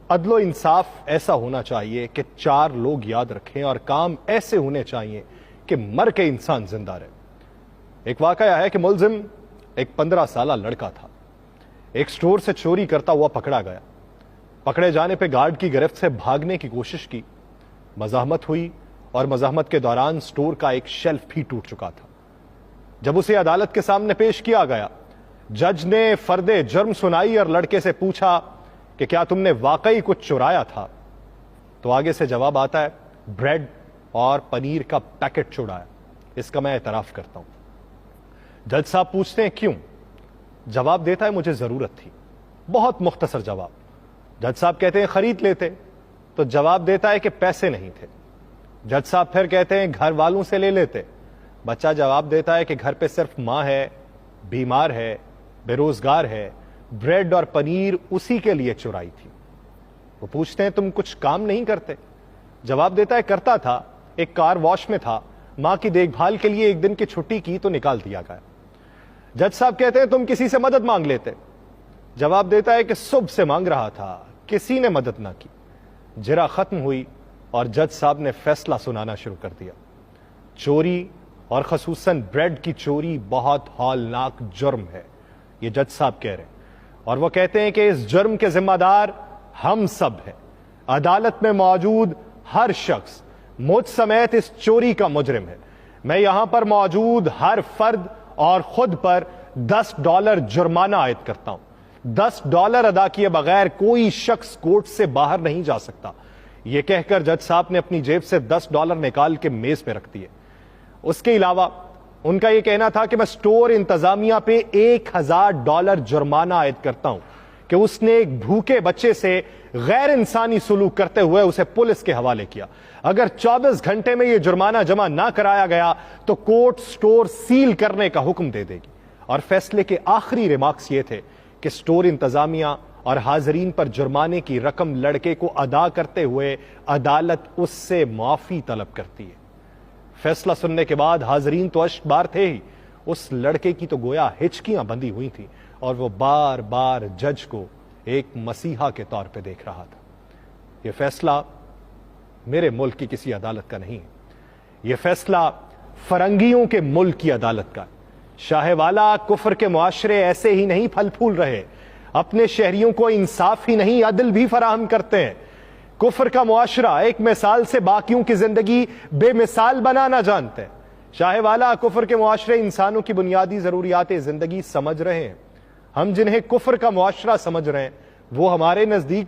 عدل و انصاف ایسا ہونا چاہیے کہ چار لوگ یاد رکھیں اور کام ایسے ہونے چاہیے کہ مر کے انسان زندہ رہے۔ ایک واقعہ ہے کہ ملزم ایک 15 سالہ لڑکا تھا، ایک سٹور سے چوری کرتا ہوا پکڑا گیا۔ پکڑے جانے پہ گارڈ کی گرفت سے بھاگنے کی کوشش کی، مزاحمت ہوئی اور مزاحمت کے دوران سٹور کا ایک شیلف بھی ٹوٹ چکا تھا۔ جب اسے عدالت کے سامنے پیش کیا گیا، جج نے فرد جرم سنائی اور لڑکے سے پوچھا کہ کیا تم نے واقعی کچھ چرایا تھا؟ تو آگے سے جواب آتا ہے بریڈ اور پنیر کا پیکٹ چرایا، اس کا میں اعتراف کرتا ہوں۔ جج صاحب پوچھتے ہیں کیوں؟ جواب دیتا ہے مجھے ضرورت تھی۔ بہت مختصر جواب۔ جج صاحب کہتے ہیں خرید لیتے، تو جواب دیتا ہے کہ پیسے نہیں تھے۔ جج صاحب پھر کہتے ہیں گھر والوں سے لے لیتے۔ بچہ جواب دیتا ہے کہ گھر پہ صرف ماں ہے، بیمار ہے، بے روزگار ہے، بریڈ اور پنیر اسی کے لیے چرائی تھی۔ وہ پوچھتے ہیں تم کچھ کام نہیں کرتے؟ جواب دیتا ہے کرتا تھا، ایک کار واش میں تھا، ماں کی دیکھ بھال کے لیے ایک دن کی چھٹی کی تو نکال دیا گیا۔ جج صاحب کہتے ہیں تم کسی سے مدد مانگ لیتے؟ جواب دیتا ہے کہ صبح سے مانگ رہا تھا، کسی نے مدد نہ کی۔ جرا ختم ہوئی اور جج صاحب نے فیصلہ سنانا شروع کر دیا۔ چوری اور خصوصاً بریڈ کی چوری بہت ہولناک جرم ہے، یہ جج صاحب کہہ رہے ہیں، اور وہ کہتے ہیں کہ اس جرم کے ذمہ دار ہم سب ہیں۔ عدالت میں موجود ہر شخص مجھ سمیت اس چوری کا مجرم ہے۔ میں یہاں پر موجود ہر فرد اور خود پر $10 جرمانہ عائد کرتا ہوں۔ $10 ادا کیے بغیر کوئی شخص کورٹ سے باہر نہیں جا سکتا۔ یہ کہہ کر جج صاحب نے اپنی جیب سے $10 نکال کے میز پہ رکھ دیے۔ اس کے علاوہ ان کا یہ کہنا تھا کہ میں سٹور انتظامیہ پہ $1000 جرمانہ عائد کرتا ہوں کہ اس نے ایک بھوکے بچے سے غیر انسانی سلوک کرتے ہوئے اسے پولیس کے حوالے کیا۔ اگر 24 گھنٹے میں یہ جرمانہ جمع نہ کرایا گیا تو کورٹ سٹور سیل کرنے کا حکم دے دے گی۔ اور فیصلے کے آخری ریمارکس یہ تھے کہ سٹور انتظامیہ اور حاضرین پر جرمانے کی رقم لڑکے کو ادا کرتے ہوئے عدالت اس سے معافی طلب کرتی ہے۔ فیصلہ سننے کے بعد حاضرین تو اشک بار تھے ہی، اس لڑکے کی تو گویا ہچکیاں بندھی ہوئی تھیں اور وہ بار بار جج کو ایک مسیحا کے طور پہ دیکھ رہا تھا۔ یہ فیصلہ میرے ملک کی کسی عدالت کا نہیں ہے، یہ فیصلہ فرنگیوں کے ملک کی عدالت کا ہے۔ شاہ والا کفر کے معاشرے ایسے ہی نہیں پھل پھول رہے، اپنے شہریوں کو انصاف ہی نہیں عدل بھی فراہم کرتے ہیں۔ کفر کا معاشرہ ایک مثال سے باقیوں کی زندگی بے مثال بنانا جانتے ہیں۔ شاہ والا کفر کے معاشرے انسانوں کی بنیادی ضروریات زندگی سمجھ رہے ہیں۔ ہم جنہیں کفر کا معاشرہ سمجھ رہے ہیں وہ ہمارے نزدیک تو